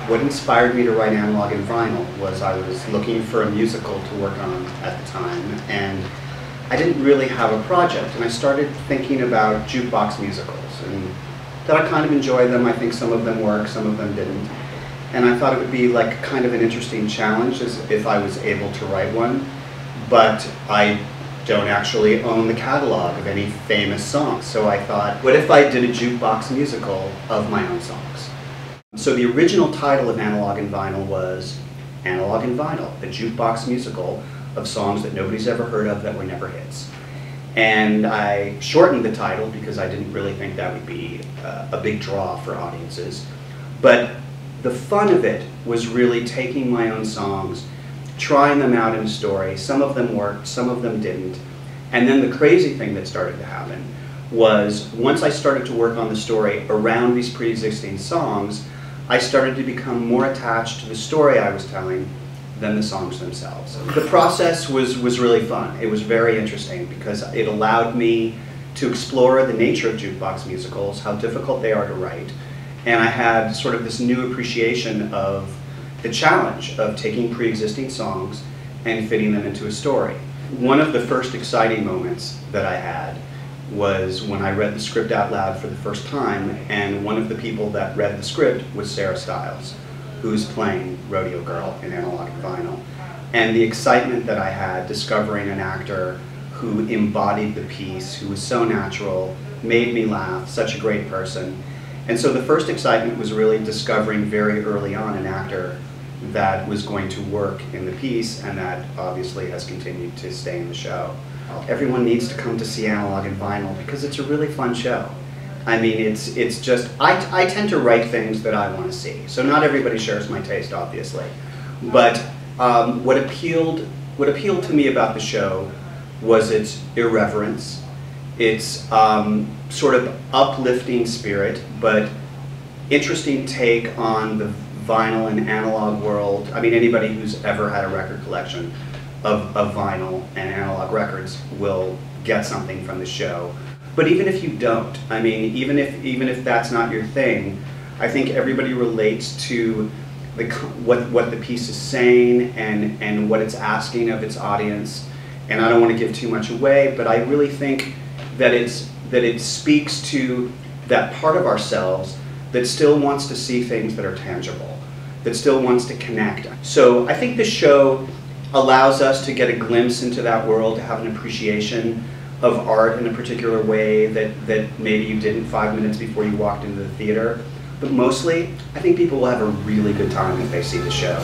What inspired me to write Analog and Vinyl was I was looking for a musical to work on at the time, and I didn't really have a project, and I started thinking about jukebox musicals, and that I kind of enjoy them. I think some of them work, some of them didn't. And I thought it would be like kind of an interesting challenge as if I was able to write one, but I don't actually own the catalog of any famous songs. So I thought, what if I did a jukebox musical of my own songs? So the original title of Analog and Vinyl was Analog and Vinyl, a jukebox musical of songs that nobody's ever heard of that were never hits. And I shortened the title because I didn't really think that would be a big draw for audiences. But the fun of it was really taking my own songs, trying them out in a story. Some of them worked, some of them didn't. And then the crazy thing that started to happen was once I started to work on the story around these pre-existing songs, I started to become more attached to the story I was telling than the songs themselves. The process was really fun. It was very interesting because it allowed me to explore the nature of jukebox musicals, how difficult they are to write, and I had sort of this new appreciation of the challenge of taking pre-existing songs and fitting them into a story. One of the first exciting moments that I had was when I read the script out loud for the first time, and one of the people that read the script was Sarah Stiles, who's playing Rodeo Girl in Analog and Vinyl. And the excitement that I had discovering an actor who embodied the piece, who was so natural, made me laugh, such a great person. And so the first excitement was really discovering very early on an actor that was going to work in the piece, and that obviously has continued to stay in the show. Everyone needs to come to see Analog and Vinyl because it's a really fun show. I mean, it's just, I tend to write things that I want to see. So not everybody shares my taste, obviously. But what appealed to me about the show was its irreverence, its sort of uplifting spirit, but interesting take on the vinyl and analog world. I mean, anybody who's ever had a record collection of vinyl and analog records will get something from the show. But even if you don't, I mean, even if that's not your thing, I think everybody relates to what the piece is saying and what it's asking of its audience. And I don't want to give too much away, but I really think that it speaks to that part of ourselves that still wants to see things that are tangible, that still wants to connect. So I think the show allows us to get a glimpse into that world, to have an appreciation of art in a particular way that maybe you didn't 5 minutes before you walked into the theater. But mostly, I think people will have a really good time if they see the show.